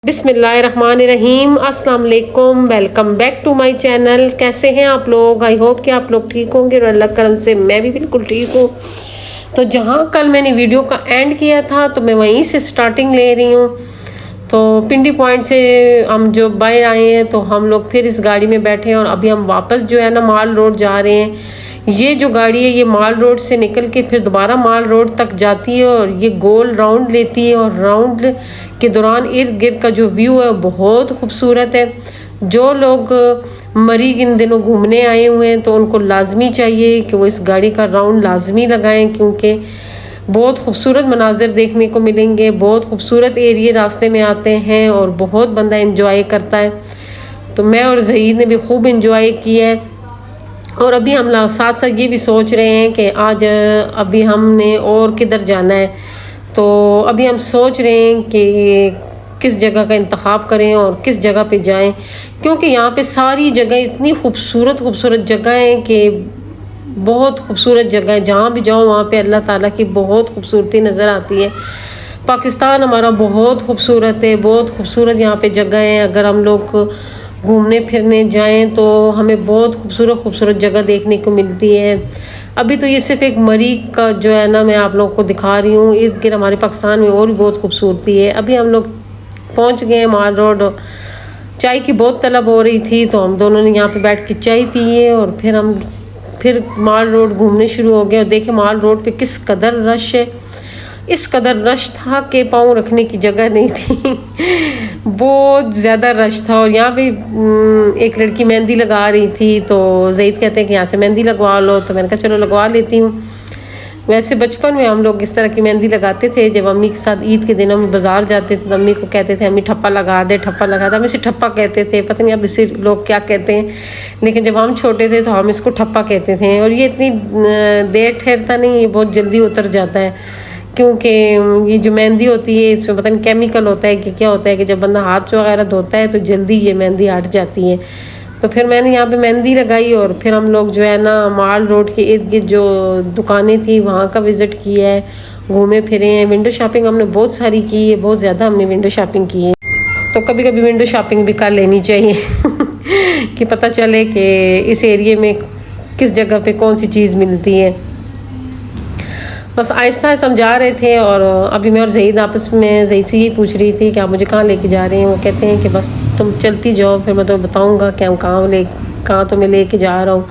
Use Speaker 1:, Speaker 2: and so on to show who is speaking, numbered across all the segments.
Speaker 1: बिस्मिल्लाहिर्रहमानिर्रहीम अस्सलाम वालेकुम। Welcome back to my channel. कैसे हैं आप लोग? आई होप कि आप लोग ठीक होंगे और अल्लाह करम से मैं भी बिल्कुल ठीक हूँ। तो जहाँ कल मैंने वीडियो का एंड किया था तो मैं वहीं से स्टार्टिंग ले रही हूँ। तो पिंडी पॉइंट से हम जो बाहर आए हैं तो हम लोग फिर इस गाड़ी में बैठे हैं और अभी हम वापस जो है ना माल रोड जा रहे हैं। ये जो गाड़ी है ये माल रोड से निकल के फिर दोबारा माल रोड तक जाती है और ये गोल राउंड लेती है और राउंड के दौरान इर्द गिर्द का जो व्यू है बहुत खूबसूरत है। जो लोग मरीग इन दिनों घूमने आए हुए हैं तो उनको लाजमी चाहिए कि वो इस गाड़ी का राउंड लाजमी लगाएं, क्योंकि बहुत खूबसूरत मनाजिर देखने को मिलेंगे। बहुत खूबसूरत एरिया रास्ते में आते हैं और बहुत बंदा इंजॉय करता है। तो मैं और जहीद ने भी खूब इंजॉय किया है। और अभी हम लोग साथ साथ ये भी सोच रहे हैं कि आज अभी हमने और किधर जाना है। तो अभी हम सोच रहे हैं कि किस जगह का इंतखाब करें और किस जगह पे जाएं, क्योंकि यहाँ पे सारी जगह इतनी खूबसूरत खूबसूरत जगह हैं कि बहुत खूबसूरत जगह है। जहाँ भी जाओ वहाँ पे अल्लाह ताला की बहुत खूबसूरती नज़र आती है। पाकिस्तान हमारा बहुत खूबसूरत है, बहुत खूबसूरत यहाँ पे जगह है। अगर हम लोग घूमने फिरने जाएं तो हमें बहुत खूबसूरत खूबसूरत जगह देखने को मिलती है। अभी तो ये सिर्फ एक मरीग का जो है ना मैं आप लोगों को दिखा रही हूँ। इर्द गिर्द हमारे पाकिस्तान में और भी बहुत खूबसूरती है। अभी हम लोग पहुँच गए माल रोड। चाय की बहुत तलब हो रही थी तो हम दोनों ने यहाँ पे बैठ के चाय पी है और फिर माल रोड घूमने शुरू हो गए। और देखे माल रोड पे किस कदर रश है। इस कदर रश था कि पाँव रखने की जगह नहीं थी। बहुत ज़्यादा रश था। और यहाँ पे एक लड़की मेहंदी लगा रही थी तो ज़ईद कहते हैं कि यहाँ से मेहंदी लगवा लो। तो मैंने कहा चलो लगवा लेती हूँ। वैसे बचपन में हम लोग इस तरह की मेहंदी लगाते थे। जब अम्मी के साथ ईद के दिनों में बाज़ार जाते थे तो अम्मी को कहते थे अम्मी ठप्पा लगा दे, ठप्पा लगा दे। हम इसे ठप्पा कहते थे, पता नहीं अब इसे लोग क्या कहते हैं, लेकिन जब हम छोटे थे तो हम इसको ठप्पा कहते थे। और ये इतनी देर ठहरता नहीं, ये बहुत जल्दी उतर जाता है, क्योंकि ये जो मेहंदी होती है इसमें पता नहीं केमिकल होता है कि क्या होता है कि जब बंदा हाथ वगैरह धोता है तो जल्दी ये मेहंदी हट जाती है। तो फिर मैंने यहाँ पे मेहंदी लगाई और फिर हम लोग जो है ना माल रोड के इर्द गिर्द जो दुकानें थी वहाँ का विज़िट किया है, घूमे फिरे हैं। विंडो शॉपिंग हमने बहुत सारी की है, बहुत ज़्यादा हमने विंडो शॉपिंग की है। तो कभी कभी विंडो शॉपिंग भी कर लेनी चाहिए कि पता चले कि इस एरिए में किस जगह पे कौन सी चीज़ मिलती है। बस आहिस्ता समझा रहे थे। और अभी मैं और जहीद आपस में जहीद से यही पूछ रही थी कि आप मुझे कहाँ लेके जा रहे हैं। वो कहते हैं कि बस तुम चलती जाओ, फिर मैं तुम्हें बताऊँगा कि हम कहाँ तुम्हें लेके जा रहा हूँ।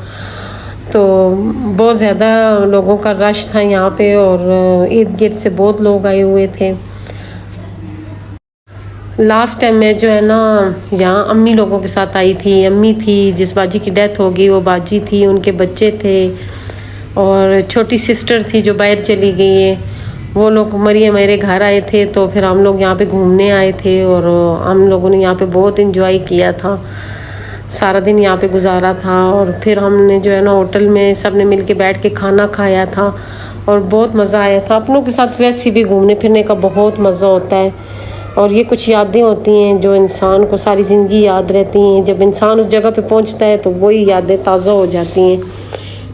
Speaker 1: तो बहुत ज़्यादा लोगों का रश था यहाँ पे और इर्द गिर्द से बहुत लोग आए हुए थे। लास्ट टाइम मैं जो है ना यहाँ अम्मी लोगों के साथ आई थी। अम्मी थी जिस बाजी की डेथ हो गई, वो बाजी थी, उनके बच्चे थे और छोटी सिस्टर थी जो बाहर चली गई है। वो लोग मेरे घर आए थे तो फिर हम लोग यहाँ पे घूमने आए थे और हम लोगों ने यहाँ पे बहुत एंजॉय किया था। सारा दिन यहाँ पे गुजारा था और फिर हमने जो है ना होटल में सब ने मिल के बैठ के खाना खाया था और बहुत मज़ा आया था। अपनों के साथ वैसे भी घूमने फिरने का बहुत मज़ा होता है और ये कुछ यादें होती हैं जो इंसान को सारी ज़िंदगी याद रहती हैं। जब इंसान उस जगह पे पहुंचता है तो वही यादें ताज़ा हो जाती हैं।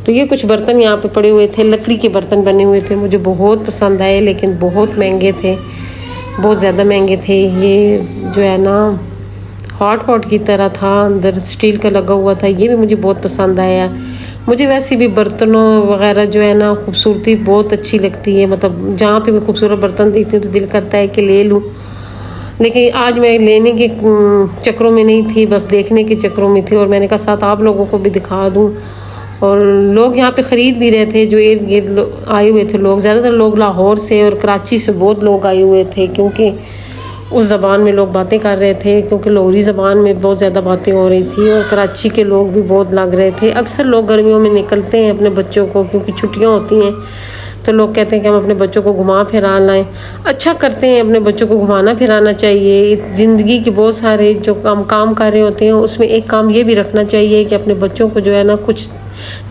Speaker 1: तो ये कुछ बर्तन यहाँ पे पड़े हुए थे, लकड़ी के बर्तन बने हुए थे, मुझे बहुत पसंद आए, लेकिन बहुत महंगे थे, बहुत ज़्यादा महंगे थे। ये जो है ना हॉट पॉट की तरह था, अंदर स्टील का लगा हुआ था, ये भी मुझे बहुत पसंद आया। मुझे वैसे भी बर्तनों वगैरह जो है ना खूबसूरती बहुत अच्छी लगती है। मतलब जहाँ पे मैं खूबसूरत बर्तन देखती हूँ तो दिल करता है कि ले लूँ, लेकिन आज मैं लेने के चक्रों में नहीं थी, बस देखने के चक्रों में थी। और मैंने कहा साथ आप लोगों को भी दिखा दूँ। और लोग यहाँ पे ख़रीद भी रहे थे जो इर्द गिर्द आए हुए थे लोग। ज़्यादातर लोग लाहौर से और कराची से बहुत लोग आए हुए थे, क्योंकि उस ज़बान में लोग बातें कर रहे थे, क्योंकि लाहौरी ज़बान में बहुत ज़्यादा बातें हो रही थी। और कराची के लोग भी बहुत लग रहे थे। अक्सर लोग गर्मियों में निकलते हैं अपने बच्चों को, क्योंकि छुट्टियाँ होती हैं तो लोग कहते हैं कि हम अपने बच्चों को घुमा फिरा लाएँ। अच्छा करते हैं, अपने बच्चों को घुमाना फिराना चाहिए। ज़िंदगी के बहुत सारे जो काम कर रहे होते हैं उसमें एक काम ये भी रखना चाहिए कि अपने बच्चों को जो है ना कुछ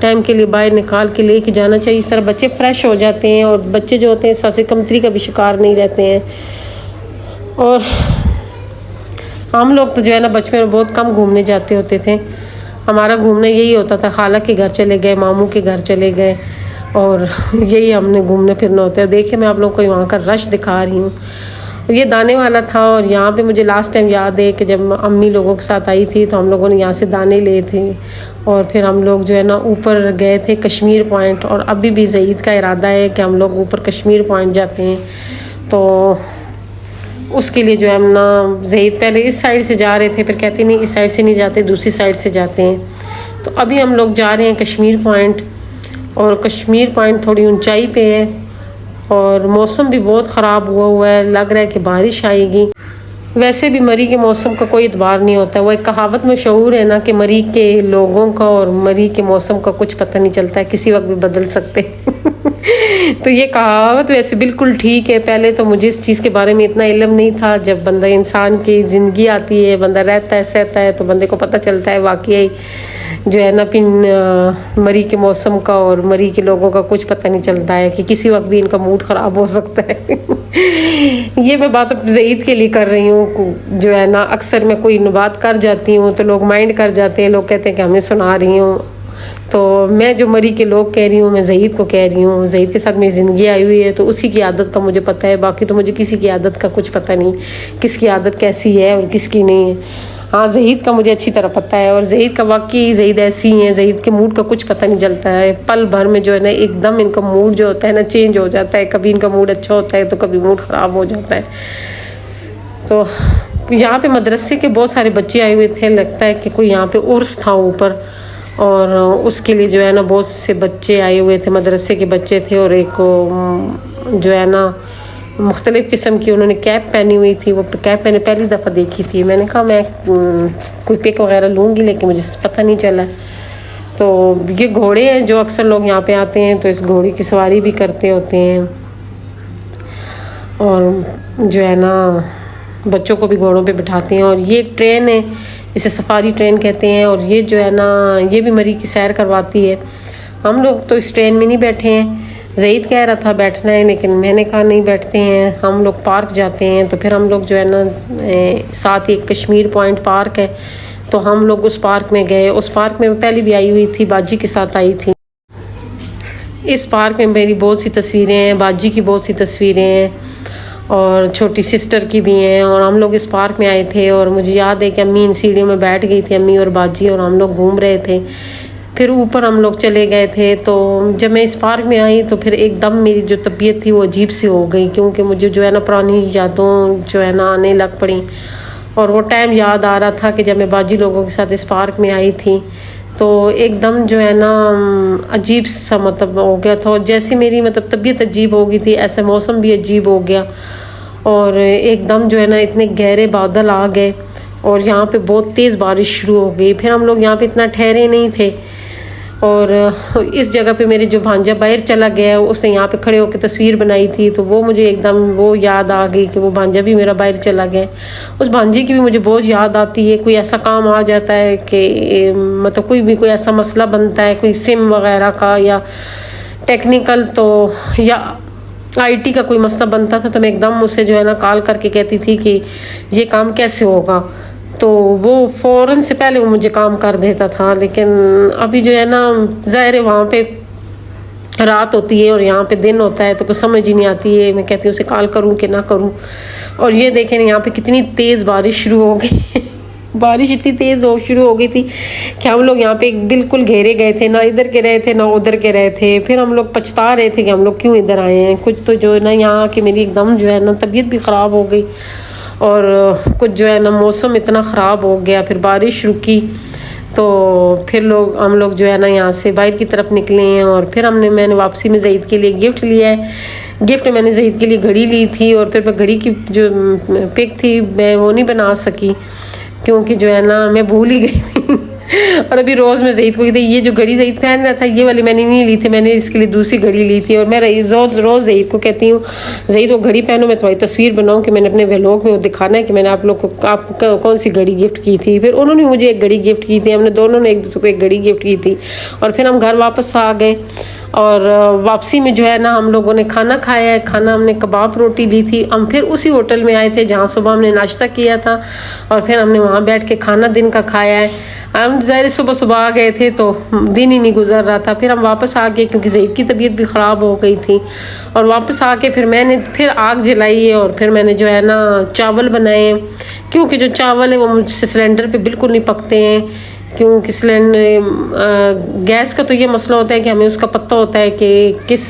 Speaker 1: टाइम के लिए बाहर निकाल के लेके जाना चाहिए। इस तरह बच्चे फ्रेश हो जाते हैं और बच्चे जो होते हैं सासे कमतरी का भी शिकार नहीं रहते हैं। और हम लोग तो जो है ना बचपन में बहुत कम घूमने जाते होते थे। हमारा घूमना यही होता था, खाला के घर चले गए, मामू के घर चले गए, और यही हमने घूमना फिरना होता है। देखिए मैं आप लोगों को वहाँ का रश दिखा रही हूँ। और ये दाने वाला था। और यहाँ पे मुझे लास्ट टाइम याद है कि जब अम्मी लोगों के साथ आई थी तो हम लोगों ने यहाँ से दाने लिए थे और फिर हम लोग जो है ना ऊपर गए थे कश्मीर पॉइंट। और अभी भी ज़ईद का इरादा है कि हम लोग ऊपर कश्मीर पॉइंट जाते हैं। तो उसके लिए जो है हम ना ज़ईद पहले इस साइड से जा रहे थे, फिर कहते नहीं इस साइड से नहीं जाते, दूसरी साइड से जाते हैं। तो अभी हम लोग जा रहे हैं कश्मीर पॉइंट। और कश्मीर पॉइंट थोड़ी ऊंचाई पे है और मौसम भी बहुत ख़राब हुआ है, लग रहा है कि बारिश आएगी। वैसे भी मरी के मौसम का कोई इतबार नहीं होता है। वो एक कहावत मशहूर है ना कि मरी के लोगों का और मरी के मौसम का कुछ पता नहीं चलता है, किसी वक्त भी बदल सकते तो ये कहावत वैसे बिल्कुल ठीक है। पहले तो मुझे इस चीज़ के बारे में इतना इल्म नहीं था। जब बंदा इंसान की ज़िंदगी आती है, बंदा रहता है सहता है, तो बंदे को पता चलता है वाकई जो है ना पिन मरी के मौसम का और मरी के लोगों का कुछ पता नहीं चलता है कि किसी वक्त भी इनका मूड ख़राब हो सकता है ये मैं बात अब ज़ईद के लिए कर रही हूँ। जो है ना अक्सर मैं कोई बात कर जाती हूँ तो लोग माइंड कर जाते हैं, लोग कहते हैं कि हमें सुना रही हूँ। तो मैं जो मरी के लोग कह रही हूँ, मैं ज़ईद को कह रही हूँ। ज़ईद के साथ मेरी ज़िंदगी आई हुई है तो उसी की आदत का मुझे पता है, बाकी तो मुझे किसी की आदत का कुछ पता नहीं, किसकी आदत कैसी है और किसकी नहीं है। हाँ, ज़ईद का मुझे अच्छी तरह पता है और ज़ईद का वाकई ज़ईद ऐसी हैं, ज़ईद के मूड का कुछ पता नहीं चलता है। पल भर में जो है ना एकदम इनका मूड जो होता है ना चेंज हो जाता है। कभी इनका मूड अच्छा होता है तो कभी मूड ख़राब हो जाता है। तो यहाँ पे मदरसे के बहुत सारे बच्चे आए हुए थे, लगता है कि कोई यहाँ पे उर्स था ऊपर और उसके लिए जो है ना बहुत से बच्चे आए हुए थे, मदरसे के बच्चे थे। और एक जो है ना मुख्तलिफ़ किस्म की उन्होंने कैप पहनी हुई थी। वो कैप मैंने पहली दफ़ा देखी थी। मैंने कहा मैं कोई पिक वगैरह लूँगी लेकिन मुझे पता नहीं चला। तो ये घोड़े हैं जो अक्सर लोग यहाँ पे आते हैं तो इस घोड़े की सवारी भी करते होते हैं और जो है ना बच्चों को भी घोड़ों पे बिठाते हैं। और ये एक ट्रेन है, इसे सफारी ट्रेन कहते हैं। और ये जो है ना ये भी मरी की सैर करवाती है। हम लोग तो इस ट्रेन में नहीं बैठे हैं, ज़ईद कह रहा था बैठना है लेकिन मैंने कहा नहीं बैठते हैं, हम लोग पार्क जाते हैं। तो फिर हम लोग जो है ना साथ ही एक कश्मीर पॉइंट पार्क है तो हम लोग उस पार्क में गए। उस पार्क में मैं पहले भी आई हुई थी, बाजी के साथ आई थी। इस पार्क में मेरी बहुत सी तस्वीरें हैं, बाजी की बहुत सी तस्वीरें हैं और छोटी सिस्टर की भी हैं। और हम लोग इस पार्क में आए थे और मुझे याद है कि अम्मी इन सीढ़ियों में बैठ गई थी, अम्मी और बाजी, और हम लोग घूम रहे थे। फिर ऊपर हम लोग चले गए थे। तो जब मैं इस पार्क में आई तो फिर एकदम मेरी जो तबीयत थी वो अजीब सी हो गई, क्योंकि मुझे जो है ना पुरानी यादों जो है ना आने लग पड़ी। और वो टाइम याद आ रहा था कि जब मैं बाजी लोगों के साथ इस पार्क में आई थी तो एकदम जो है ना अजीब सा मतलब हो गया था। और जैसी मेरी मतलब तबीयत अजीब हो गई थी ऐसे मौसम भी अजीब हो गया और एकदम जो है ना इतने गहरे बादल आ गए और यहाँ पे बहुत तेज़ बारिश शुरू हो गई। फिर हम लोग यहाँ पे इतना ठहरे नहीं थे और इस जगह पे मेरे जो भांजा बाहर चला गया उसने यहाँ पे खड़े होकर तस्वीर बनाई थी तो वो मुझे एकदम वो याद आ गई कि वो भांजा भी मेरा बाहर चला गया। उस भांजे की भी मुझे बहुत याद आती है। कोई ऐसा काम आ जाता है कि मतलब कोई ऐसा मसला बनता है, कोई सिम वगैरह का या टेक्निकल तो या IT का कोई मसला बनता था तो मैं एकदम उसे जो है ना कॉल करके कहती थी कि ये काम कैसे होगा, तो वो फ़ौरन से पहले वो मुझे काम कर देता था। लेकिन अभी जो है ना ज़ाहिर है वहाँ पे रात होती है और यहाँ पे दिन होता है तो कुछ समझ ही नहीं आती है, मैं कहती हूँ उसे कॉल करूँ कि ना करूँ। और ये देखें यहाँ पे कितनी तेज़ बारिश शुरू हो गई बारिश इतनी तेज़ शुरू हो गई थी कि हम लोग यहाँ पे बिल्कुल घेरे गए थे, ना इधर के रहे थे ना उधर के रहे थे। फिर हम लोग पछता रहे थे कि हम लोग क्यों इधर आए हैं। कुछ तो जो है ना यहाँ की मेरी एकदम जो है ना तबीयत भी ख़राब हो गई और कुछ जो है ना मौसम इतना ख़राब हो गया। फिर बारिश रुकी तो फिर हम लोग जो है ना यहाँ से बाहर की तरफ निकले हैं और फिर मैंने वापसी में ज़ईद के लिए गिफ्ट लिया है। गिफ्ट मैंने ज़ईद के लिए घड़ी ली थी और फिर मैं घड़ी की जो पिक थी मैं वो नहीं बना सकी क्योंकि जो है ना मैं भूल ही गई थी और अभी रोज़ मैं ज़ईद को कहती ये जो घड़ी ज़ईद पहन रहा था ये वाली मैंने नहीं ली थी, मैंने इसके लिए दूसरी घड़ी ली थी। और मैं रोज़ ज़ईद को कहती हूँ ज़ईद वो घड़ी पहनो, मैं तुम्हारी तस्वीर बनाऊँ कि मैंने अपने व्लॉग में वो दिखाना है कि मैंने आप लोग को आपको कौन सी घड़ी गिफ्ट की थी। फिर उन्होंने मुझे एक घड़ी गिफ्ट की थी, हमने दोनों ने एक दूसरे को एक घड़ी गिफ्ट की थी। और फिर हम घर वापस आ गए और वापसी में जो है ना हम लोगों ने खाना खाया है। खाना हमने कबाब रोटी ली थी। हम फिर उसी होटल में आए थे जहाँ सुबह हमने नाश्ता किया था और फिर हमने वहाँ बैठ के खाना दिन का खाया है। हम ज़ाहिर सुबह सुबह आ गए थे तो दिन ही नहीं गुजर रहा था। फिर हम वापस आ गए क्योंकि ज़ईद की तबीयत भी ख़राब हो गई थी। और वापस आके फिर मैंने फिर आग जलाई और फिर मैंने जो है ना चावल बनाए, क्योंकि जो चावल है वो मुझसे सिलेंडर पे बिल्कुल नहीं पकते हैं। क्योंकि गैस का तो ये मसला होता है कि हमें उसका पता होता है कि किस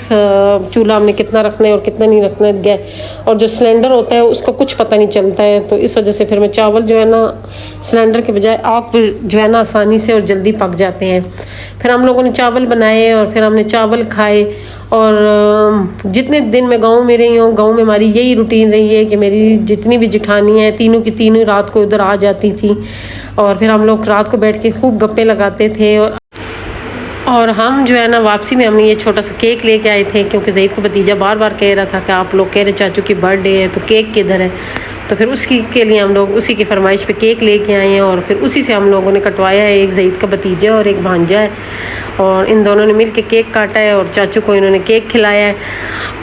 Speaker 1: चूल्हा हमने कितना रखना है और कितना नहीं रखना है गैस, और जो सिलेंडर होता है उसका कुछ पता नहीं चलता है। तो इस वजह से फिर मैं चावल जो है ना सिलेंडर के बजाय आग पर जो है ना आसानी से और जल्दी पक जाते हैं। फिर हम लोगों ने चावल बनाए और फिर हमने चावल खाए। और जितने दिन मैं गांव में रही हूँ, गांव में हमारी यही रूटीन रही है कि मेरी जितनी भी जिठानी हैं तीनों की तीनों रात को उधर आ जाती थी और फिर हम लोग रात को बैठ के खूब गप्पे लगाते थे। और हम जो है ना वापसी में हमने ये छोटा सा केक लेके आए थे, क्योंकि ज़ईद को भतीजा बार बार कह रहा था कि आप लोग कह रहे चाचू की बर्थडे है तो केक किधर है। तो फिर उसकी के लिए हम लोग उसी की फरमाइश पे केक लेके आए हैं और फिर उसी से हम लोगों ने कटवाया है। एक ज़ईद का भतीजा और एक भांजा है और इन दोनों ने मिल के केक काटा है और चाचू को इन्होंने केक खिलाया है।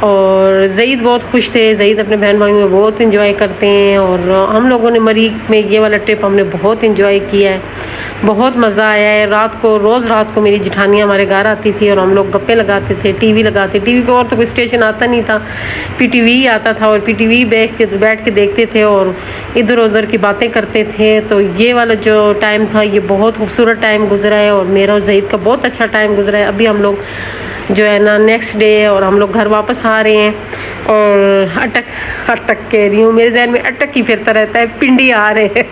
Speaker 1: और ज़ईद बहुत खुश थे। ज़ईद अपने बहन भाइयों में बहुत इंजॉय करते हैं और हम लोगों ने मरीक में ये वाला ट्रिप हमने बहुत इंजॉय किया है, बहुत मज़ा आया है। रोज़ रात को मेरी जिठानियाँ हमारे घर आती थी और हम लोग गप्पे लगाते थे, टीवी लगाते। टीवी पे और तो कोई स्टेशन आता नहीं था, पीटीवी आता था और पीटीवी बैठ के देखते थे और इधर उधर की बातें करते थे। तो ये वाला जो टाइम था ये बहुत खूबसूरत टाइम गुजरा है और मेरा और ज़ईद का बहुत अच्छा टाइम गुजरा है। अभी हम लोग जो है ना नेक्स्ट डे और हम लोग घर वापस आ रहे हैं और अटक कह रही हूँ, मेरे जहन में अटक ही फिरता रहता है, पिंडी आ रहे हैं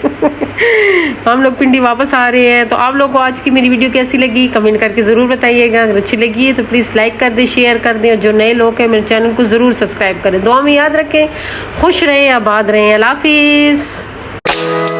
Speaker 1: हम लोग पिंडी वापस आ रहे हैं। तो आप लोगों को आज की मेरी वीडियो कैसी लगी कमेंट करके ज़रूर बताइएगा। अगर अच्छी लगी है तो प्लीज़ लाइक कर दें, शेयर कर दें और जो नए लोग हैं मेरे चैनल को ज़रूर सब्सक्राइब करें। दुआ में याद रखें, खुश रहें, आबाद रहें। अल्लाह हाफिज़।